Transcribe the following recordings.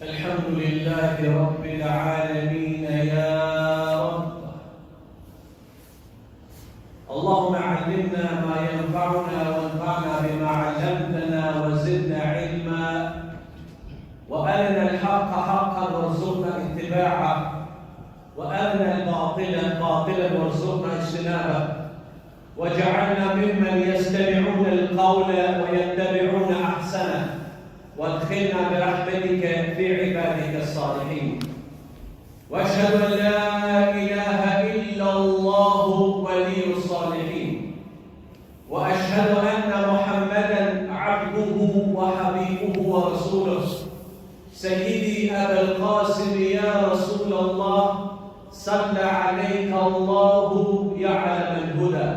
الحمد لله رب العالمين يا رب. اللهم علمنا ما ينفعنا وانفعنا بما علمتنا وزدنا علما، وأرنا الحق حقا وارزقنا اتباعه، وأرنا الباطل باطلا وارزقنا اجتنابه، واجعلنا ممن يستمعون القول ويتبعون أحسنه، وادخلنا برحمتك في عبادك الصالحين. واشهد ان لا اله الا الله ولي الصالحين، واشهد ان محمدا عبده وحبيبه ورسوله. سيدي ابا القاسم يا رسول الله، صلى عليك الله يا علم الهدى،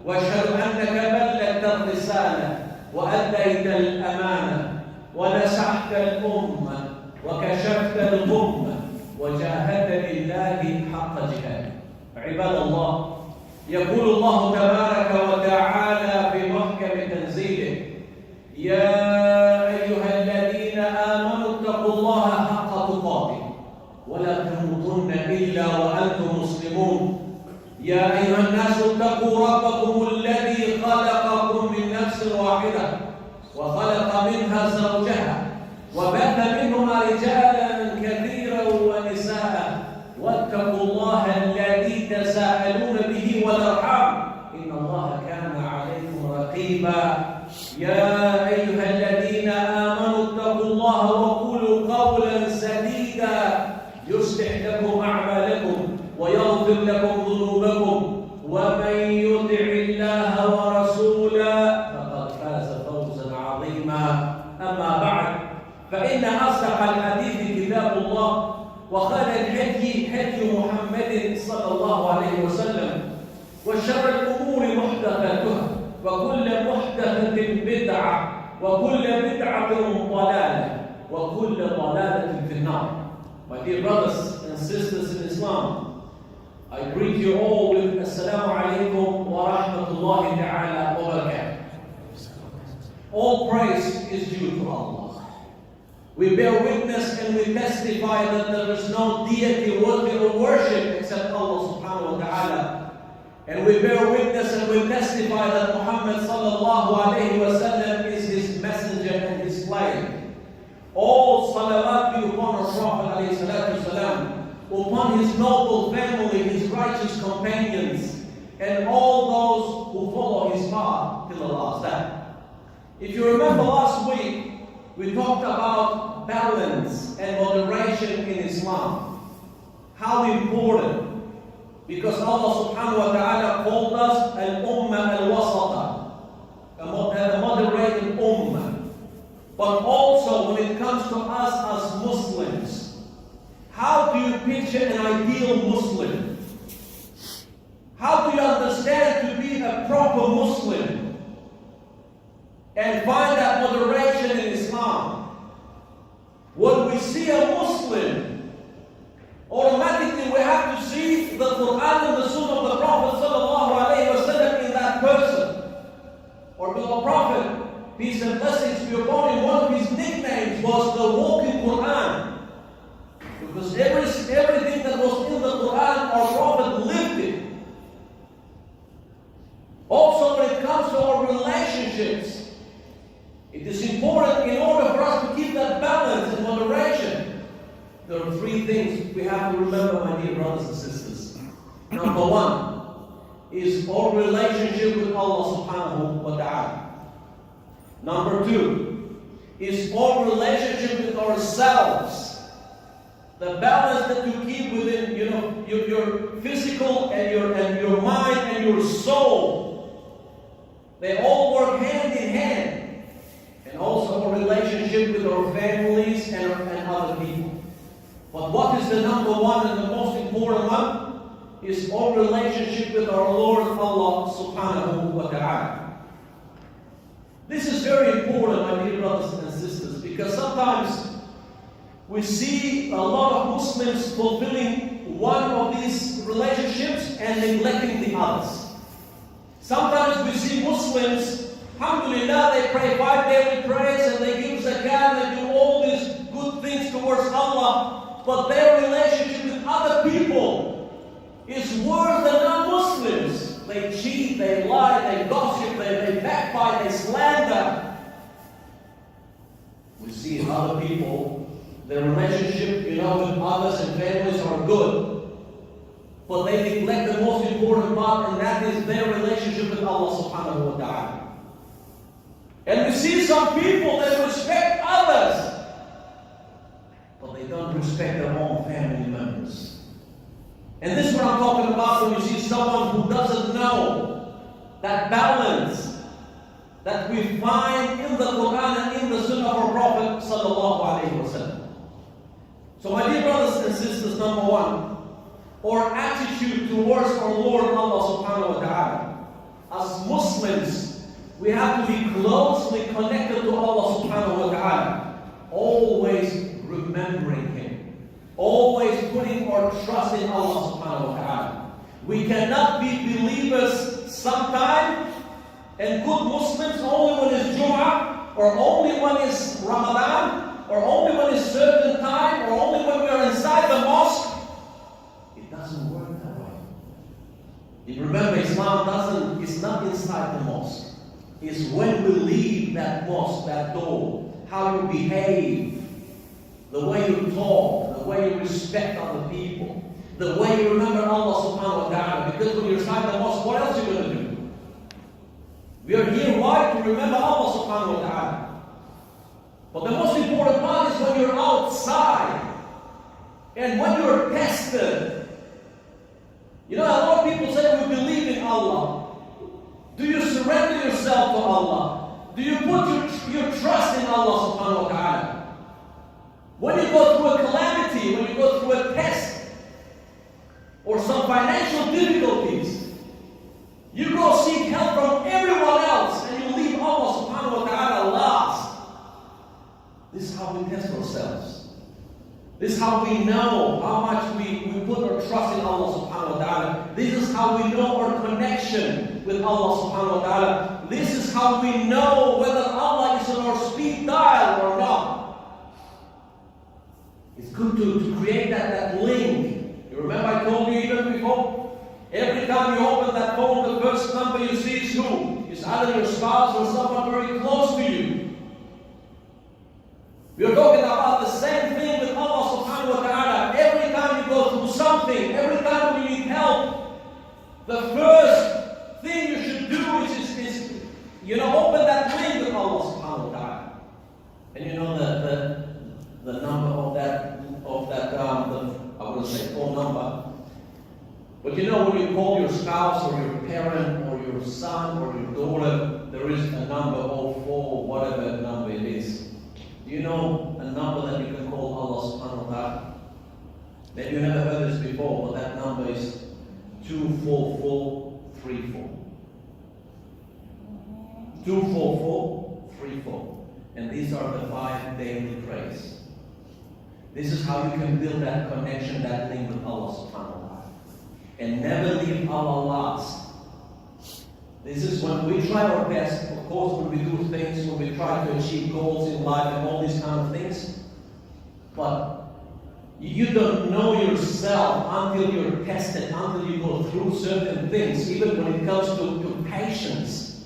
واشهد انك بلغت الرساله واديت الامانه ونصحت الأمة وكشفت الغمة وجاهدت لله حق جهاده. عباد الله، يقول الله تبارك وتعالى في محكم تنزيله: يا أيها الذين آمنوا اتقوا الله حق تقاته ولا تموتن إلا وأنتم مسلمون. يا أيها الناس اتقوا ربكم الذي خلقكم من نفس واحدة وخلق منها زوجها وبث منهما رجالا كثيرا ونساء، واتقوا الله الذي تساءلون به والارحام ان الله كان عليكم رقيبا. يا ايها الذين امنوا اتقوا الله وقولوا قولا سديدا يصلح لكم اعمالكم ويغفر لكم ذنوبكم، ومن يطع الله ورسوله عظيما. أما بعد، فإن أصدق الحديث كتاب الله، وخير الهدي هدي محمد صلى الله عليه وسلم، وشر الأمور محدثاتها، وكل محدثة بدعة، وكل بدعة ضلالة، وكل ضلالة في النار. My dear brothers and sisters in Islam, I greet you all with Assalamu alaikum wa rahmatullahi ta'ala wa barakatuh. All praise is due to Allah. We bear witness and we testify that there is no deity worthy of worship except Allah subhanahu wa ta'ala. And we bear witness and we testify that Muhammad sallallahu alayhi wa sallam is his messenger and his slave. All salawat be upon our Prophet alayhi salatu salam, upon his noble family, his righteous companions, and all those who follow his path till the last day. If you remember last week, we talked about balance and moderation in Islam. How important. Because Allah subhanahu wa ta'ala called us al-ummah al-wasata, a moderated ummah. But also when it comes to us as Muslims, how do you picture an ideal Muslim? How do you understand to be a proper Muslim? And find that moderation in Islam. When we see a Muslim, automatically we have to see the Quran and the Sunnah of the Prophet sallallahu alaihi wasallam in that person. Or the Prophet, peace and blessings be upon him, one of his nicknames was the walking Quran. Because everything that was in the Quran, our Prophet lived it. Also when it comes to our relationships, it is important in order for us to keep that balance and moderation. There are three things we have to remember, my dear brothers and sisters. Number one is our relationship with Allah subhanahu wa ta'ala. Number two is our relationship with ourselves. The balance that you keep within, your physical and your mind and your soul. They all work hand in hand. And also our relationship with our families and other people. But what is the number one and the most important one? Is our relationship with our Lord Allah subhanahu wa ta'ala. This is very important, my dear brothers and sisters, because sometimes we see a lot of Muslims fulfilling one of these relationships and neglecting the others. Sometimes we see Muslims, alhamdulillah, they pray 5 daily prayers and they give zakat and they do all these good things towards but their relationship with other people is worse than non-Muslims. They cheat, they lie, they gossip, they backbite, they slander. We see other people, their relationship, with others and families are good, but they neglect the most important part, and that is their relationship with Allah subhanahu wa ta'ala. And we see some people that respect others, but they don't respect their own family members. And this is what I'm talking about when you see someone who doesn't know that balance that we find in the Quran and in the Sunnah of our Prophet sallallahu alaihi wasallam. So my dear brothers and sisters, number one, our attitude towards our Lord Allah subhanahu wa ta'ala. As Muslims, we have to be closely connected to Allah subhanahu wa ta'ala, always remembering Him, always putting our trust in Allah subhanahu wa ta'ala. We cannot be believers sometime and good Muslims only when it's Jum'ah, or only when it's Ramadan, or only when it's certain time, or only when we are inside the mosque. It doesn't work that way. You remember, Islam is not inside the mosque. Is when we leave that mosque, that door, how you behave, the way you talk, the way you respect other people, the way you remember Allah subhanahu wa ta'ala. Because when you're inside the mosque, what else are you going to do? We are here, why? To remember Allah subhanahu wa ta'ala. But the most important part is when you're outside and when you're tested. A lot of people say we believe in Allah. Do you surrender yourself to Allah? Do you put your trust in Allah subhanahu wa ta'ala? When you go through a calamity, when you go through a test, or some financial difficulties, you go seek help from everyone else and you leave Allah subhanahu wa ta'ala last. This is how we test ourselves. This is how we know how much we put our trust in Allah subhanahu wa ta'ala. This is how we know our connection with Allah subhanahu wa ta'ala. This is how we know whether Allah is on our speed dial or not. It's good to create that link. You remember I told you even before? Every time you open that phone, the first number you see is who? It's either your spouse or someone very close to you. We are talking about the same thing with Allah subhanahu wa ta'ala. Every time you go through something, every time you need help, the first thing you should do is open that link with Allah subhanahu wa ta'ala. And the number of that I would say phone number. But when you call your spouse or your parent or your son or your daughter, there is a number 04, whatever number it is. Do you know a number that you can call Allah subhanahu wa ta'ala? Maybe you never heard this before, but that number is 24434. 24434. And these are the 5 daily prayers. This is how you can build that connection, that link with Allah subhanahu wa ta'ala. And never leave Allah last. This is when we try our best, of course, when we do things, when we try to achieve goals in life and all these kind of things. But you don't know yourself until you're tested, until you go through certain things, even when it comes to patience.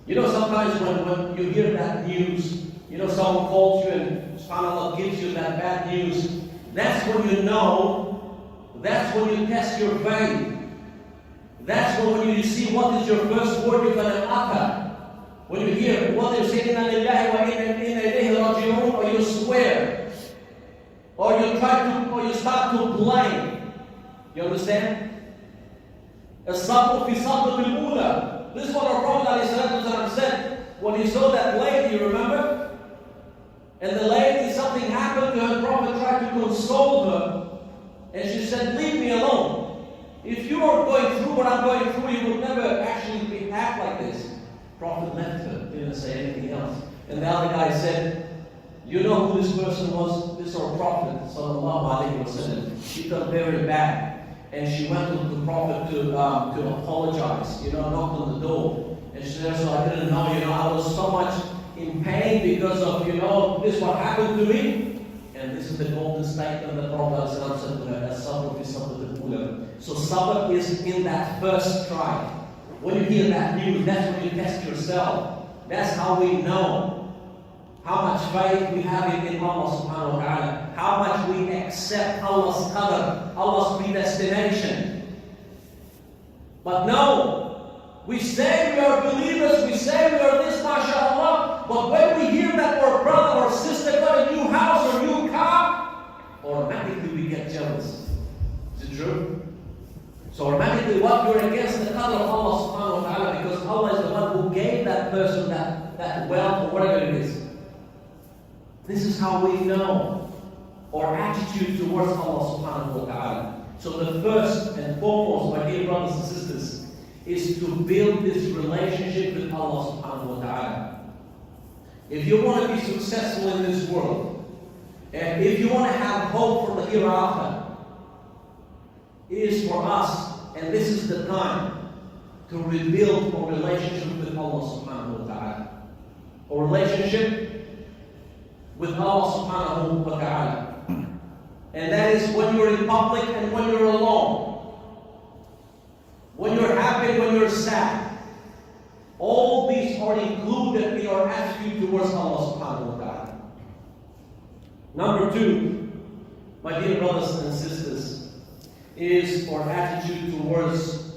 Sometimes when you hear that news, someone calls you and subhanAllah gives you that bad news, that's when you know, that's when you test your faith. That's when you see what is your first word you're going to utter. When you hear what they're saying, Inna lillahi wa inna ilayhi raji'un, or you swear, or you start to blame. You understand? As-sabr fi sabr bil-ula. This is what our Prophet ﷺ said when he saw that lady, you remember? And the lady, something happened to her, the Prophet tried to console her, and she said, leave me alone. If you are going through what I'm going through, you would never actually act like this. Prophet left her, didn't say anything else. And the other guy said, you know who this person was? This is our Prophet, sallallahu alaihi wasallam. She felt very bad. And she went to the Prophet to apologize, knocked on the door. And she said, so I didn't know, I was so much in pain because of, this what happened to me. And And this is the golden statement that Prophet said, so sabr is in that first try. When you hear that news, that's when you test yourself. That's how we know how much faith we have in Allah subhanahu wa ta'ala, how much we accept Allah's qadr, Allah's predestination. But no, we say we are believers, we say we are this, mashallah, but when we hear that our brother or sister got a new house or new car, automatically we get jealous. Is it true? So automatically what you're against the qadr of Allah subhanahu wa ta'ala, because Allah is the one who gave that person that wealth or whatever it is. This is how we know our attitude towards Allah subhanahu wa ta'ala. So the first and foremost, my dear brothers and sisters, is to build this relationship with Allah subhanahu wa ta'ala. If you want to be successful in this world, and if you want to have hope for the hereafter, it is for us, and this is the time, to rebuild our relationship with Allah subhanahu wa ta'ala. Our relationship with Allah subhanahu wa ta'ala. And that is when you're in public and when you're alone. When you're happy, when you're sad. All these are included in our attitude towards Allah subhanahu wa ta'ala. Number two, my dear brothers and sisters, is our attitude towards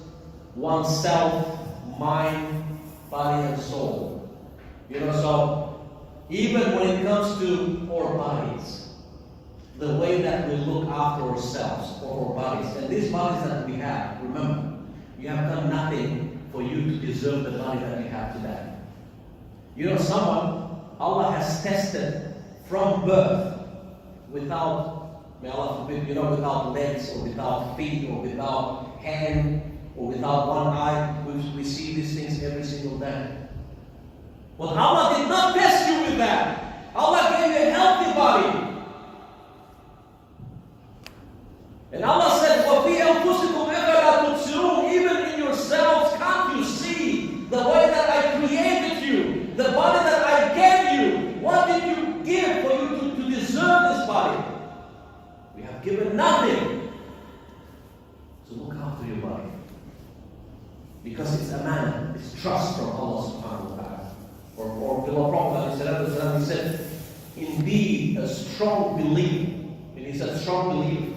oneself, mind, body, and soul. So even when it comes to our bodies, the way that we look after ourselves or our bodies, and these bodies that we have, remember, you have done nothing for you to deserve the body that you have today. Someone Allah has tested from birth without, may Allah forbid, without legs or without feet or without hand or without one eye. We see these things every single day. But Allah did not test you with that. Allah gave you a healthy body. And Allah said, وَفِي أَنفُسِكُمْ أَفَلَا تُبْصِرُونَ. Even in yourselves, can't you see the way that I created you, the body that I gave you? What did you give for you to deserve this body? We have given nothing. So look after your body. Because it's amana, it's trust from Allah subhanahu wa ta'ala. Or the Prophet, he said, indeed, a strong believer, and he said strong believer,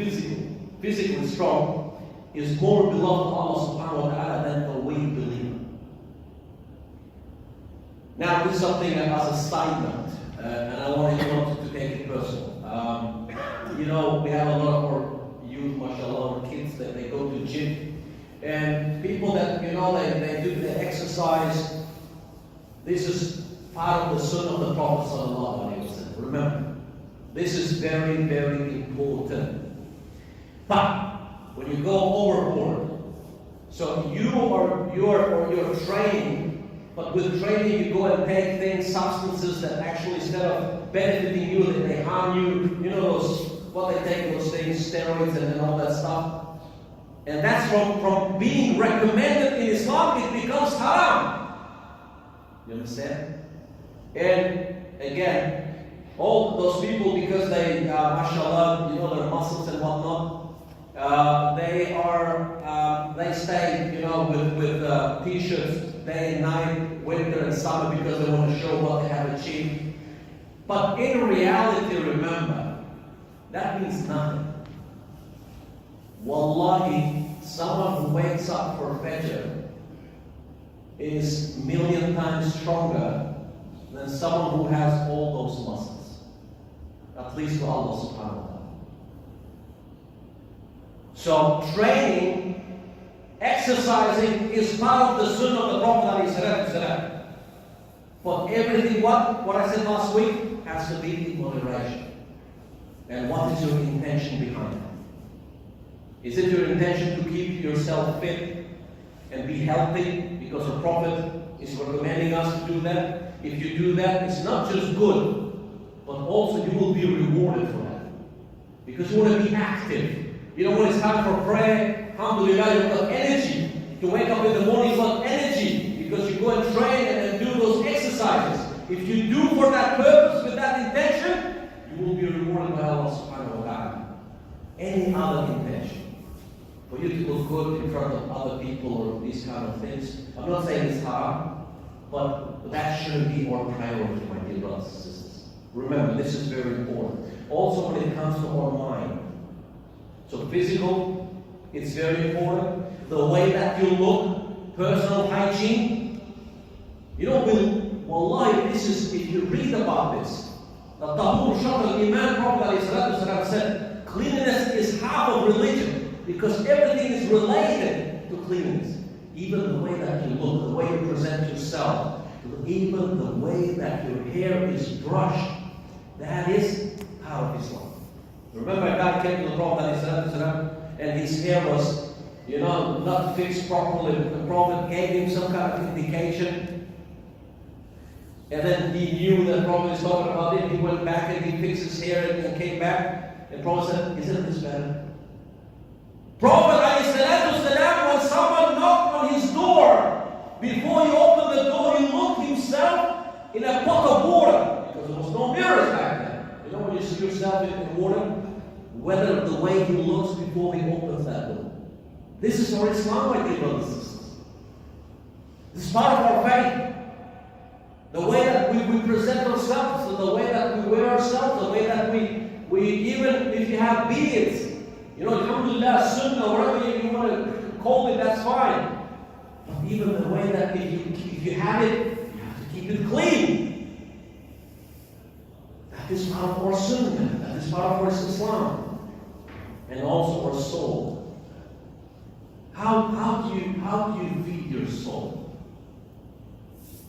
physically strong, is more beloved to Allah subhanahu wa ta'ala than a weak believer. Now, this is something as a side note, and I want you not to take it personal. We have a lot of our youth, mashallah, our kids, that they go to gym, and people that, they do the exercise. This is part of the sunnah of the Prophet sallallahu alaihi wasallam. Remember, this is very, very important. But when you go overboard, so you're training, but with training you go and take things, substances that actually, instead of benefiting you, that they harm you. What they take, those things, steroids and all that stuff. And that's from being recommended in Islam, it becomes haram. You understand? And again, all those people, because they, mashallah, their muscles and whatnot, they stay, with t-shirts day and night, winter and summer, because they want to show what they have achieved. But in reality, remember, that means nothing. Wallahi, someone who wakes up for Fajr is a million times stronger than someone who has all those muscles. At least to Allah subhanahu wa ta'ala. So training, exercising is part of the sunnah of the Prophet. But everything, what I said last week, has to be in moderation. And what is your intention behind it? Is it your intention to keep yourself fit and be healthy because the Prophet is recommending us to do that? If you do that, it's not just good, but also you will be rewarded for that. Because you want to be active. When it's time for prayer, alhamdulillah, you've got energy. To wake up in the morning, you've got energy because you go and train and do those exercises. If you do for that purpose, with that intention, you will be rewarded by Allah any other intention. For you to look good in front of other people or these kind of things. I'm not saying it's haram, but that shouldn't be our priority, my dear brothers and sisters. Remember, this is very important. Also when it comes to our mind. So physical, it's very important. The way that you look, personal hygiene. You know, wallahi, this is, if you read about this, the Tahur Shatr Imam Prophet said, cleanliness is half of religion because everything is related to cleanliness. Even the way that you look, the way you present yourself, even the way that your hair is brushed, that is part of Islam. Remember, a guy came to the Prophet and his hair was, not fixed properly. The Prophet gave him some kind of indication. And then he knew that the Prophet was talking about it. He went back and he fixed his hair and came back. And the Prophet said, isn't this better? Prophet ﷺ, when someone knocked on his door, before he opened the door, he looked himself in a pot of water. Because there was no mirrors back then. You know when you see yourself in water? Whether the way he looks before he opens that door. This is our Islam, my dear brothers and sisters. This is part of our faith. The way that we present ourselves, the way that we wear ourselves, the way that we even if you have beards, alhamdulillah, sunnah, whatever you want to call it, that's fine. But even the way that if you have it, you have to keep it clean. That is part of our sunnah, that is part of our Islam. And also our soul. How do you feed your soul?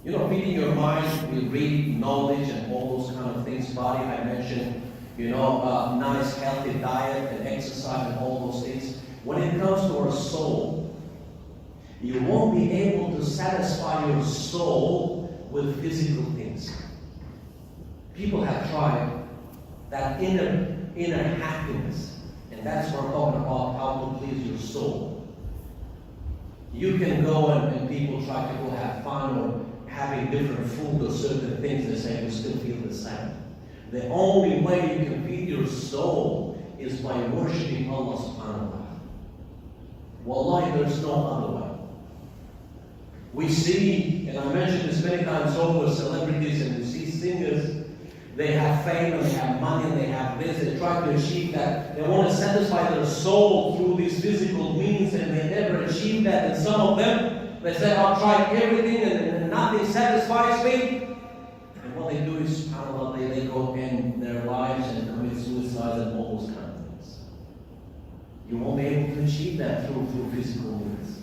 Feeding your mind with reading, knowledge, and all those kind of things. Body, I mentioned, nice healthy diet and exercise and all those things. When it comes to our soul, you won't be able to satisfy your soul with physical things. People have tried that inner happiness. And that's what I'm talking about, how to please your soul. You can go and people try to go have fun or having different food or certain things, they say you still feel the same. The only way you can feed your soul is by worshiping Allah subhanahu wa ta'ala. Wallahi, there's no other way. We see, and I mentioned this many times over, celebrities, and we see singers. They have fame and they have money and they have this. They try to achieve that. They want to satisfy their soul through these physical means and they never achieve that. And some of them, they say, I'll try everything and nothing satisfies me. And what they do is, subhanAllah, they go in their lives and commit suicide and all those kind of things. You won't be able to achieve that through physical means.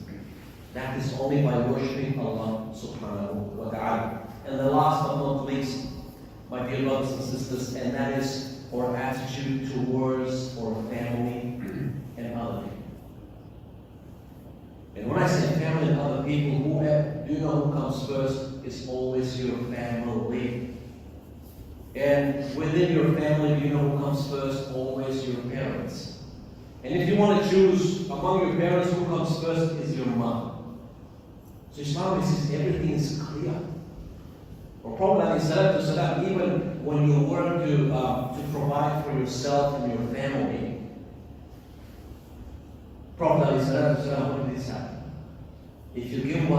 That is only by worshiping Allah subhanahu wa ta'ala. And the last but not least, my dear brothers and sisters, and that is our attitude towards our family and other people. And when I say family and other people, do you know who comes first? It's always your family. And within your family, do you know who comes first? Always your parents. And if you want to choose among your parents, who comes first is your mom. So Islam says everything is clear. Or Prophet ﷺ, even when you work to provide for yourself and your family, Prophet ﷺ, what did he say? If you give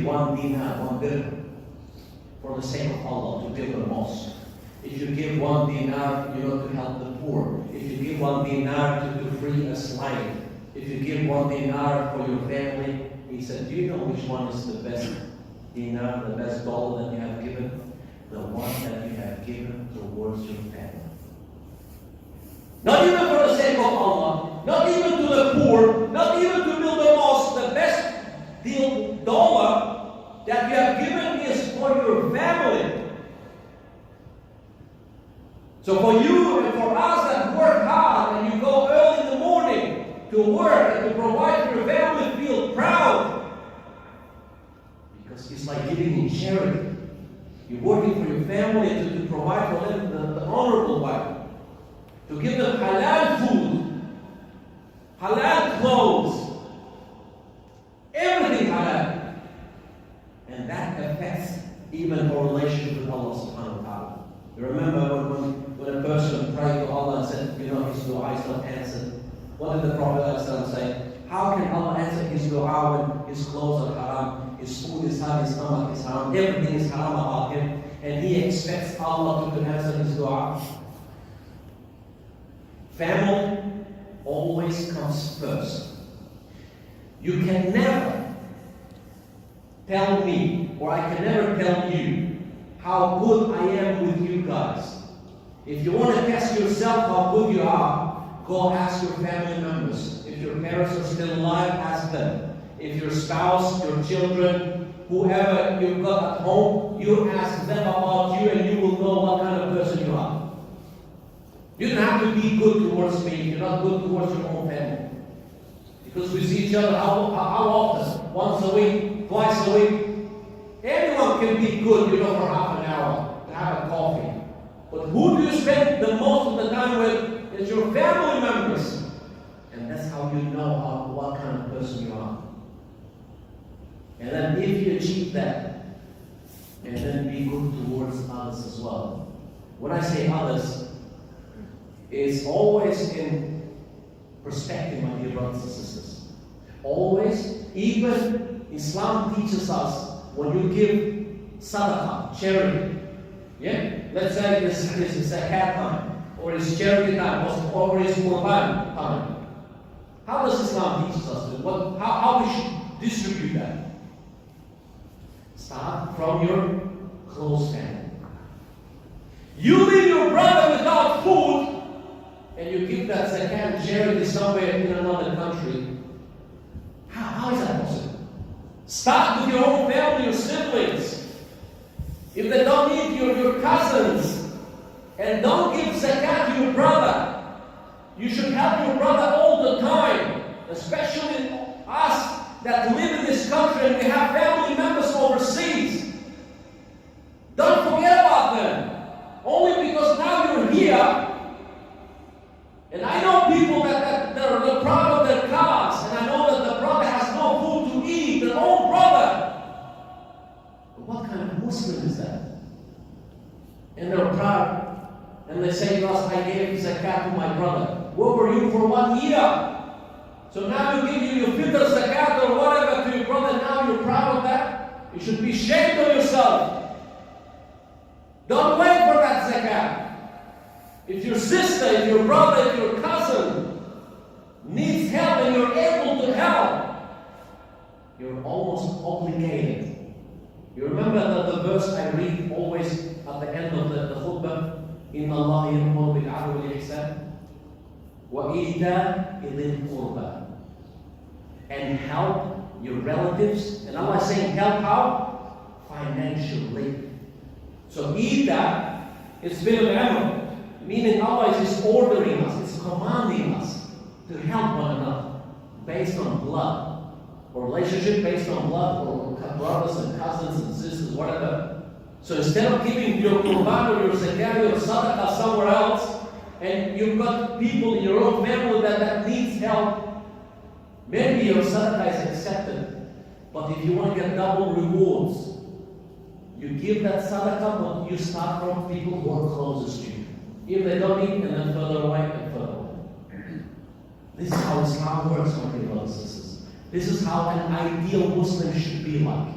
one dinar, one dirham, for the sake of Allah, to build a mosque. If you give one dinar, to help the poor. If you give one dinar to free a slave. If you give one dinar for your family, he said, do you know which one is the best dinar, the best dollar that you have given? The one that you have given towards your family. Not even for the sake of Allah, not even to the poor, not even to build a mosque. The best dollar that you have given is for your family. So for you and for us that work hard and you go early in the morning to work and to provide for your family, feel proud. Because it's like giving in charity. You're working for your family to provide for them the honorable way. To give them halal food, halal clothes, everything halal. And that affects even our relationship with Allah subhanahu wa ta'ala. You remember when a person prayed to Allah and said, his dua is not answered. What did the Prophet ﷺ say? How can Allah answer his dua when his clothes are haram, his food is haram, his stomach is haram, everything is haram about him, and he expects Allah to answer his dua? Family always comes first. You can never tell me, or I can never tell you, how good I am with you guys. If you want to test yourself how good you are, go ask your family members. If your parents are still alive, ask them. If your spouse, your children, whoever you've got at home, you ask them about you and you will know what kind of person you are. You don't have to be good towards me if you're not good towards your own family. Because we see each other how often? Once a week, twice a week. Anyone can be good, for half an hour to have a coffee. But who do you spend the most of the time with? It's your family members. And that's how you know what kind of person you are. And then if you achieve that, and then be good towards others as well. When I say others, it's always in perspective, my dear brothers and sisters. Always, even Islam teaches us, when you give sadaqah, charity, let's say this is zakat time, or it's charity time, or it's qurban time. How does Islam teach us to? How we should distribute that? Start from your close family. You leave your brother without food, and you give that zakat charity somewhere in another country. How is that possible? Start with your own family, your siblings. If they don't need your cousins, and don't give zakat to your brother. You should help your brother all the time, especially us that live in this country and we have family members overseas. Don't forget about them. Only because now you're here. And I know people that are proud of their cars, and I know that the brother has no food to eat, their own brother. But what kind of Muslim is that? And they're proud, and they say to us, I gave zakat to my brother. Where were you for 1 year? So now you give your fitr zakat or whatever to your brother, now you're proud of that? You should be ashamed of yourself. Don't wait for that zakat. If your sister, if your brother, if your cousin needs help and you're able to help, you're almost obligated. You remember the verse I read always at the end of the khutbah? إِنَّ اللَّهَ يَأْمُرُ بِالْعَدْلِ وَالْإِحْسَانِ وَإِيتَاءِ ذِي الْقُرْبَى. And help your relatives. And Allah is saying help how? Financially. So ita is fi'l al-amr, meaning Allah is just ordering us, it's commanding us to help one another based on blood, or relationship based on blood, or brothers and cousins and sisters, whatever. So instead of giving your qurban or your zakat or sadaqah somewhere else, and you've got people in your own family that needs help, maybe your sadaqah is accepted. But if you want to get double rewards, you give that sadaqah, but you start from people who are closest to you. If they don't need, and then further away and further away. This is how Islam works, my dear brothers and sisters. This is how an ideal Muslim should be like.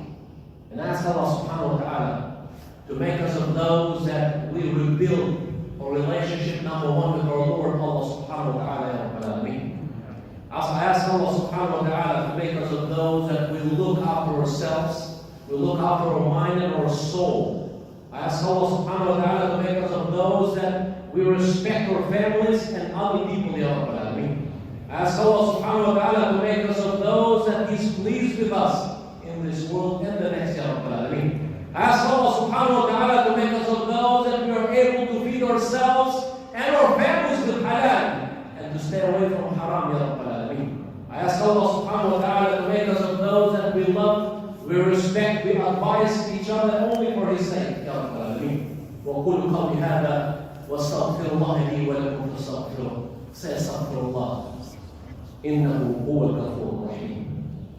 And ask Allah subhanahu wa ta'ala to make us of those that we rebuild our relationship number one with our Lord, Allah subhanahu wa ta'ala. I ask Allah subhanahu wa ta'ala to make us of those that we look after ourselves, we look after our mind and our soul. I ask Allah subhanahu wa ta'ala to make us of those that we respect our families and other people. I ask Allah subhanahu wa ta'ala to make us of those that He's pleased with us in this world and the next. I ask Allah subhanahu wa ta'ala to make us of those that we are able to feed ourselves and our families with halal and to stay away from haram. I ask Allah subhanahu wa ta'ala to make us of those that we love, we respect, we advise each other only for His sake. وَقُولُ قَوْلِ هَذَا وَاسْتَغْفِرُ اللَّهَ لِي وَلَكُمْ فَاسْتَغْفِرُوهُ سَيَسْتَغْفِرُ اللَّهُ إِنَّهُ هُوَ الْغَفُورُ الرَّحِيمُ.